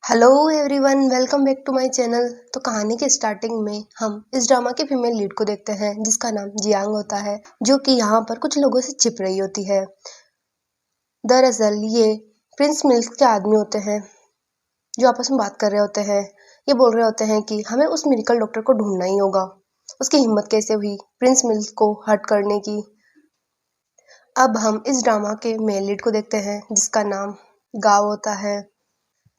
Hello everyone, welcome back to my channel. तो कहानी के स्टार्टिंग में हम इस ड्रामा के फीमेल लीड को देखते हैं जिसका नाम जियांग होता है, जो कि यहाँ पर कुछ लोगों से छिप रही होती है। दरअसल ये प्रिंस मिल्क के आदमी होते हैं जो आपस में बात कर रहे होते हैं। ये बोल रहे होते हैं कि हमें उस मिरेकल डॉक्टर को ढूंढना ही होगा। उसकी हिम्मत कैसे हुई प्रिंस मिल्क को हर्ट करने की। अब हम इस ड्रामा के मेल लीड को देखते हैं जिसका नाम गाओ होता है।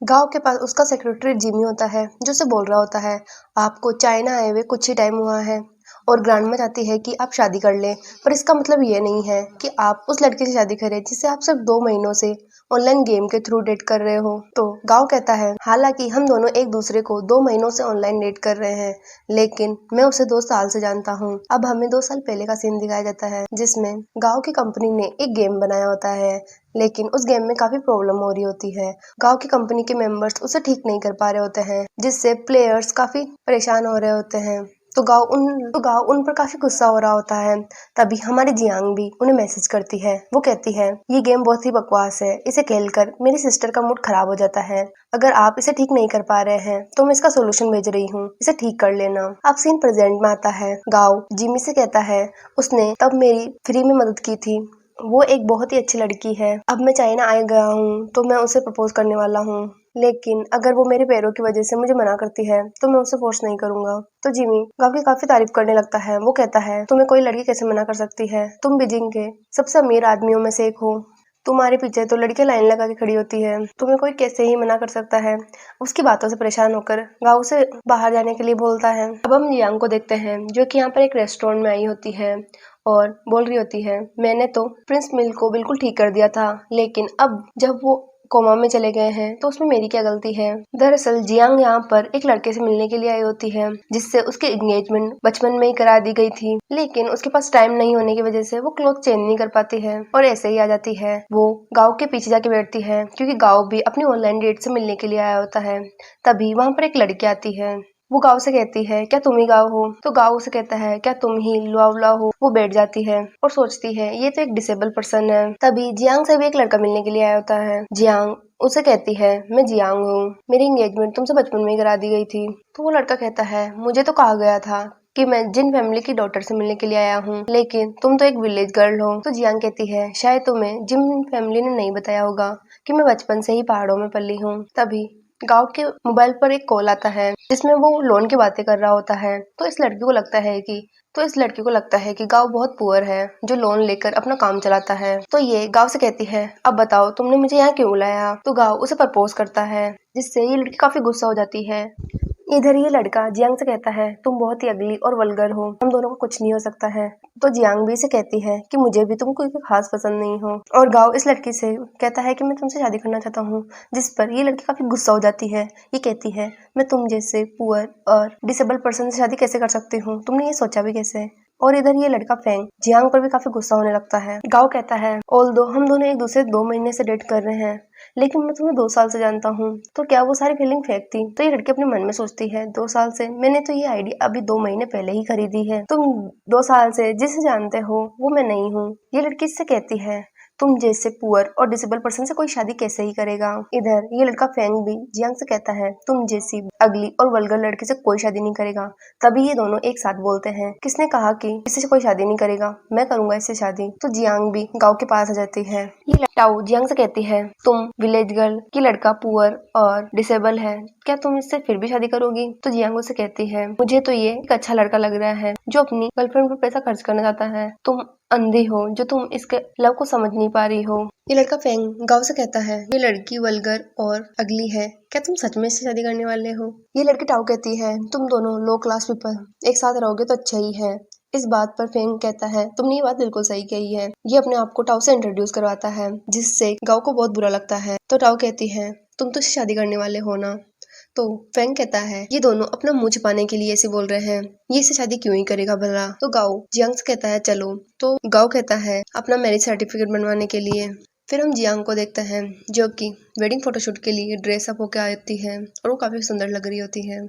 गांव के पास उसका सेक्रेटरी जिमी होता है जो उसे बोल रहा होता है, आपको चाइना आए हुए कुछ ही टाइम हुआ है और ग्रांड चाहती है कि आप शादी कर लें, पर इसका मतलब ये नहीं है कि आप उस लड़के से शादी करें जिससे आप सिर्फ 2 महीनों से ऑनलाइन गेम के थ्रू डेट कर रहे हो। तो गांव कहता है, हालांकि हम दोनों एक दूसरे को 2 महीनों से ऑनलाइन डेट कर रहे हैं, लेकिन मैं उसे 2 साल से जानता हूँ। अब हमें 2 साल पहले का सीन दिखाया जाता है जिसमें गांव की कंपनी ने एक गेम बनाया होता है, लेकिन उस गेम में काफी प्रॉब्लम हो रही होती है। गांव की कंपनी के मेंबर्स उसे ठीक नहीं कर पा रहे होते हैं, जिससे प्लेयर्स काफी परेशान हो रहे होते हैं। तो गांव उन पर काफी गुस्सा हो रहा होता है। तभी हमारी जियांग भी उन्हें मैसेज करती है। वो कहती है, ये गेम बहुत ही बकवास है, इसे खेलकर मेरी सिस्टर का मूड खराब हो जाता है। अगर आप इसे ठीक नहीं कर पा रहे हैं तो मैं इसका सोल्यूशन भेज रही हूँ, इसे ठीक कर लेना। अब सीन प्रेजेंट में आता है। गांव जिमी से कहता है, उसने तब मेरी फ्री में मदद की थी, वो एक बहुत ही अच्छी लड़की है। अब मैं चाइना आ गया हूँ तो मैं उसे प्रपोज करने वाला हूँ, लेकिन अगर वो मेरे पैरों की वजह से मुझे मना करती है तो मैं उसे फोर्स नहीं करूंगा। तो जिमी गांव की काफी तारीफ करने लगता है। वो कहता है, तुम्हें कोई लड़की कैसे मना कर सकती है, तुम बीजिंग के सबसे अमीर आदमियों में से एक हो, तुम्हारे पीछे तो लड़कियां लाइन लगा के खड़ी होती है, तुम्हें कोई कैसे ही मना कर सकता है। उसकी बातों से परेशान होकर गांव से बाहर जाने के लिए बोलता है। अब हम जियांग को देखते हैं जो कि यहाँ पर एक रेस्टोरेंट में आई होती है और बोल रही होती है, मैंने तो प्रिंस मिल को बिल्कुल ठीक कर दिया था, लेकिन अब जब वो कोमा में चले गए हैं तो उसमें मेरी क्या गलती है। दरअसल जियांग यहाँ पर एक लड़के से मिलने के लिए आई होती है जिससे उसकी एंगेजमेंट बचपन में ही करा दी गई थी, लेकिन उसके पास टाइम नहीं होने की वजह से वो क्लॉथ चेंज नहीं कर पाती है और ऐसे ही आ जाती है। वो गाँव के पीछे जाके बैठती है क्योंकि गाँव भी अपनी ऑनलाइन डेट से मिलने के लिए आया होता है। तभी वहाँ पर एक लड़की आती है। वो गाँव से कहती है, क्या तुम ही गाँव हो? तो गाँव से कहता है, क्या तुम ही लुआवला हो? वो बैठ जाती है और सोचती है ये तो एक डिसेबल पर्सन है। तभी जियांग से भी एक लड़का मिलने के लिए आया होता है। जियांग उसे कहती है, मैं जियांग हूँ, मेरी एंगेजमेंट तुमसे बचपन में ही करा दी गई थी। तो वो लड़का कहता है, मुझे तो कहा गया था कि मैं जिन फैमिली की डॉटर से मिलने के लिए आया हूँ, लेकिन तुम तो एक विलेज गर्ल हो। तो जियांग कहती है, शायद तुम्हें जिन फैमिली ने नहीं बताया होगा कि मैं बचपन से ही पहाड़ों में पली हूँ। तभी गांव के मोबाइल पर एक कॉल आता है जिसमें वो लोन की बातें कर रहा होता है। तो इस लड़की को लगता है कि गांव बहुत पुअर है जो लोन लेकर अपना काम चलाता है। तो ये गांव से कहती है, अब बताओ तुमने मुझे यहाँ क्यों बुलाया। तो गांव उसे प्रपोज करता है जिससे ये लड़की काफी गुस्सा हो जाती है। इधर ये लड़का जियांग से कहता है, तुम बहुत ही अगली और वल्गर हो, हम दोनों को कुछ नहीं हो सकता है। तो जियांग भी से कहती है कि मुझे भी तुम कोई खास पसंद नहीं हो। और गाँव इस लड़की से कहता है कि मैं तुमसे शादी करना चाहता हूँ, जिस पर ये लड़की काफी गुस्सा हो जाती है। ये कहती है, मैं तुम जैसे पुअर और डिसेबल पर्सन से शादी कैसे कर सकती हूँ, तुमने ये सोचा भी कैसे। और इधर ये लड़का फेंग जियांग पर भी काफी गुस्सा होने लगता है। गाँव कहता है, ऑल्दो हम दोनों एक दूसरे 2 महीने से डेट कर रहे हैं, लेकिन मैं तुम्हें 2 साल से जानता हूँ, तो क्या वो सारी फीलिंग फेक थी। तो ये लड़की अपने मन में सोचती है, 2 साल से, मैंने तो ये आईडी अभी 2 महीने पहले ही खरीदी है, तुम 2 साल से जिसे जानते हो वो मैं नहीं हूँ। ये लड़की इससे कहती है, तुम जैसे पुअर और डिसेबल पर्सन से कोई शादी कैसे ही करेगा। इधर ये लड़का फेंग भी जियांग से कहता है, तुम जैसी अगली और वल्गर लड़की से कोई शादी नहीं करेगा। तभी ये दोनों एक साथ बोलते हैं, किसने कहा कि इससे कोई शादी नहीं करेगा, मैं करूंगा इससे शादी। तो जियांग भी गाँव के पास आ जाती है। ये टाऊ जियांग से कहती है, तुम विलेज गर्ल की लड़का पुअर और डिसेबल है, क्या तुम इससे फिर भी शादी करोगी। तो जियांग से कहती है, मुझे तो ये एक अच्छा लड़का लग रहा है जो अपनी गर्लफ्रेंड पर पैसा खर्च करना चाहता है, तुम अंधी हो जो तुम इसके लव को समझ नहीं पा रही हो। ये लड़का फेंग गाँव से कहता है, ये लड़की वल्गर और अगली है, क्या तुम सच में इससे शादी करने वाले हो। ये लड़की टाऊ कहती है, तुम दोनों लो क्लास पीपल एक साथ रहोगे तो अच्छा ही है। इस बात पर फेंग कहता है, तुमने ये बात बिल्कुल सही कही है। ये अपने आप को टाऊ से इंट्रोड्यूस करवाता है जिससे गाँव को बहुत बुरा लगता है। तो टाऊ कहती है, तुम तो इससे शादी करने वाले हो ना। तो फेंग कहता है, ये दोनों अपना मुंह छुपाने के लिए ऐसे बोल रहे हैं, ये इससे शादी क्यों ही करेगा भला। तो गाओ जियांग से कहता है, चलो। तो गाओ कहता है, अपना मैरिज सर्टिफिकेट बनवाने के लिए। फिर हम जियांग को देखते हैं जो कि वेडिंग फोटोशूट के लिए ड्रेस अप होके आती है और वो काफी सुंदर लग रही होती है।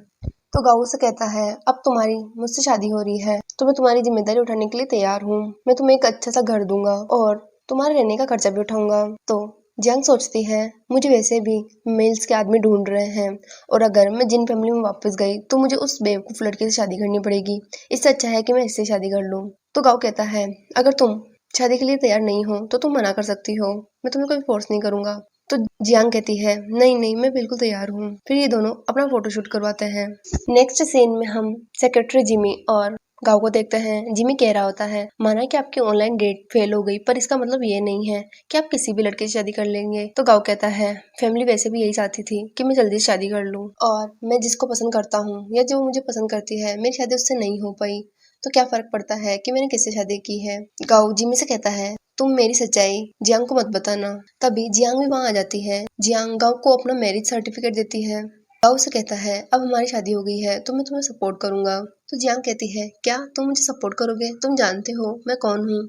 तो गाऊ से कहता है, अब तुम्हारी मुझसे शादी हो रही है तो मैं तुम्हारी जिम्मेदारी उठाने के लिए तैयार हूँ, मैं तुम्हें एक अच्छा सा घर दूंगा और तुम्हारे रहने का खर्चा भी उठाऊंगा। तो जियांग सोचती है मुझे वैसे भी मेल्स के आदमी ढूंढ रहे हैं और अगर मैं जिन फैमिली में वापस गई तो मुझे उस बेवकूफ लड़के से शादी करनी पड़ेगी। इससे अच्छा है कि मैं इससे शादी कर लूं। तो गाओ कहता है अगर तुम शादी के लिए तैयार नहीं हो तो तुम मना कर सकती हो, मैं तुम्हें कोई फोर्स नहीं करूंगा। तो जियांग कहती है नहीं नहीं मैं बिल्कुल तैयार हूँ। फिर ये दोनों अपना फोटोशूट करवाते हैं। नेक्स्ट सीन में हम सेक्रेटरी जिमी और गाँव को देखते हैं। जिमी कह रहा होता है माना कि आपकी ऑनलाइन डेट फेल हो गई पर इसका मतलब ये नहीं है कि आप किसी भी लड़के से शादी कर लेंगे। तो गाँव कहता है फैमिली वैसे भी यही चाहती थी कि मैं जल्दी शादी कर लूं और मैं जिसको पसंद करता हूँ या जो मुझे पसंद करती है मेरी शादी उससे नहीं हो पाई तो क्या फर्क पड़ता है कि मैंने किससे शादी की है। गाँव जिमी से कहता है तुम मेरी सच्चाई जियांग को मत बताना। तभी जियांग भी वहां आ जाती है। जियांग गाँव को अपना मैरिज सर्टिफिकेट देती है। गाँव से कहता है अब हमारी शादी हो गई है तो मैं तुम्हें सपोर्ट करूंगा। तो जियांग कहती है क्या तुम मुझे सपोर्ट करोगे, तुम जानते हो मैं कौन हूँ।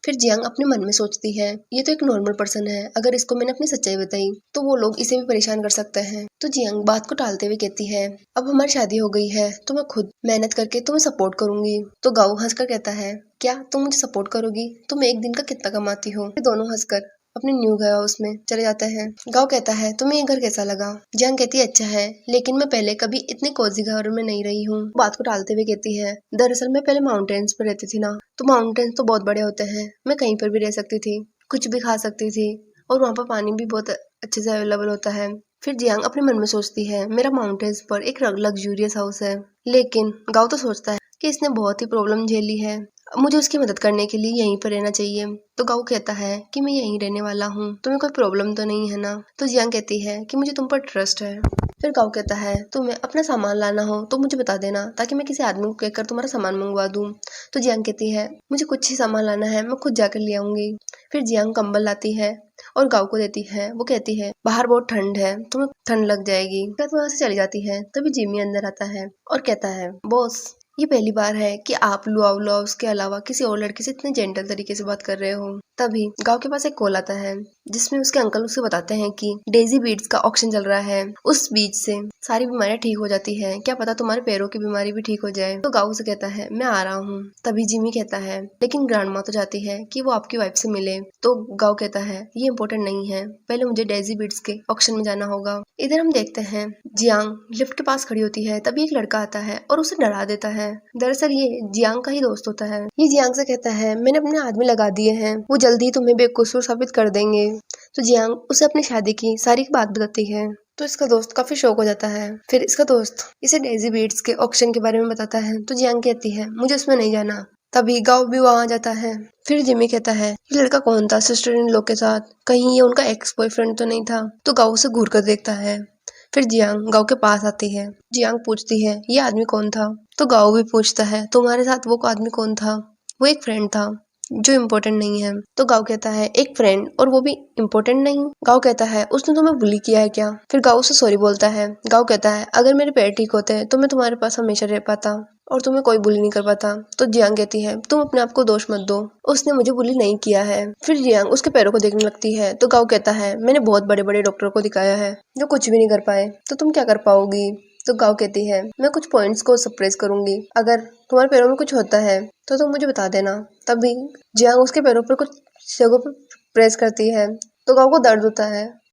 फिर जियांग अपने मन में सोचती है ये तो एक नॉर्मल पर्सन है, अगर इसको मैंने अपनी सच्चाई बताई तो वो लोग इसे भी परेशान कर सकते हैं। तो जियांग बात को टालते हुए कहती है अब हमारी शादी हो गई है तो मैं खुद मेहनत करके तुम्हें सपोर्ट करूंगी। तो गाँव हंसकर कहता है क्या तुम मुझे सपोर्ट करोगी, तुम एक दिन का कितना कमाती हो। फिर दोनों हंसकर अपने न्यू हाउस में चले जाते हैं। गाँव कहता है तुम्हें ये घर कैसा लगा। जियांग कहती है अच्छा है लेकिन मैं पहले कभी इतने कोजी घर में नहीं रही हूँ। बात को टालते हुए कहती है दरअसल मैं पहले माउंटेन्स पर रहती थी ना, तो माउंटेन्स तो बहुत बड़े होते हैं, मैं कहीं पर भी रह सकती थी, कुछ भी खा सकती थी और वहाँ पर पानी भी बहुत अच्छे से अवेलेबल होता है। फिर जियांग अपने मन में सोचती है मेरा माउंटेन्स पर एक लग्जूरियस हाउस है। लेकिन गाँव तो सोचता है कि इसने बहुत ही प्रॉब्लम झेली है, मुझे उसकी मदद करने के लिए यहीं पर रहना चाहिए। तो गाँव कहता है कि मैं यहीं रहने वाला हूँ, तुम्हें कोई प्रॉब्लम तो नहीं है ना। तो जियांग कहती है कि मुझे तुम पर ट्रस्ट है। फिर गाँव कहता है तुम्हें अपना सामान लाना हो तो मुझे बता देना ताकि मैं किसी आदमी को कहकर तुम्हारा सामान मंगवा दूँ। तो जियांग कहती है मुझे कुछ ही सामान लाना है, मैं खुद जाकर ले आऊंगी। फिर जियांग कंबल लाती है और गाँव को देती है। वो कहती है बाहर बहुत ठंड है, तुम्हें ठंड लग जाएगी। फिर वहां से चली जाती है। तभी जिमी अंदर आता है और कहता है बॉस ये पहली बार है कि आप लुआउस के अलावा किसी और लड़के से इतने जेंटल तरीके से बात कर रहे हो। तभी गाँव के पास एक कॉल आता है जिसमें उसके अंकल उसे बताते हैं कि डेजी बीड्स का ऑक्शन चल रहा है, उस बीज से सारी बीमारियां ठीक हो जाती है, क्या पता तुम्हारे पैरों की बीमारी भी ठीक हो जाए। तो गाँव से कहता है मैं आ रहा हूँ। तभी जिमी कहता है लेकिन ग्रैंड माँ तो चाहती है कि वो आपकी वाइफ से मिले। तो गाँव कहता है ये इम्पोर्टेंट नहीं है, पहले मुझे डेजी बीड्स के ऑक्शन में जाना होगा। इधर हम देखते हैं जियांग लिफ्ट के पास खड़ी होती है। तभी एक लड़का आता है और उसे डरा देता है। दरअसल ये जियांग का ही दोस्त होता है। ये जियांग से कहता है मैंने अपने आदमी लगा दिए हैं, वो जल्दी ही तुम्हें बेकसूर साबित कर देंगे। तो जियांग उसे अपनी शादी की सारी बात बताती है। तो इसका दोस्त काफी शौक हो जाता है। फिर इसका दोस्त इसे डेजी बीड्स के ऑक्शन के बारे में बताता है। तो जियांग कहती है मुझे उसमें नहीं जाना। तभी गाँव भी वहां आ जाता है। फिर जिमी कहता है ये लड़का कौन था सिस्टर इन लॉ के साथ, कहीं ये उनका एक्स बॉयफ्रेंड तो नहीं था। तो गाँव उसे घूर कर देखता है। फिर जियांग गाँव के पास आती है। जियांग पूछती है ये आदमी कौन था। तो गाँव भी पूछता है तुम्हारे साथ वो आदमी कौन था। वो एक फ्रेंड था जो इम्पोर्टेंट नहीं है। तो गाँव कहता है एक फ्रेंड और वो भी इम्पोर्टेंट नहीं। गाँव कहता है उसने तुम्हें बुली किया है क्या। फिर गाँव से सॉरी बोलता है। गाँव कहता है अगर मेरे पैर ठीक होते तो मैं तुम्हारे पास हमेशा रह पाता और तुम्हें कोई बुली नहीं कर पाता। तो जियांग कहती है तुम अपने आप को दोष मत दो, उसने मुझे बुली नहीं किया है। फिर जियांग उसके पैरों को देखने लगती है। तो गाँव कहता है मैंने बहुत बड़े बड़े डॉक्टर को दिखाया है जो कुछ भी नहीं कर पाए, तो तुम क्या कर पाओगी। तो गाँव कहती है मैं कुछ पॉइंट्स को सप्रेस करूंगी, अगर तुम्हारे पैरों में कुछ होता है तो तुम मुझे बता देना। तभी जियांग उसके पैरों पर कुछ जगहों पर प्रेस करती है तो गाँव को दर्द होता है।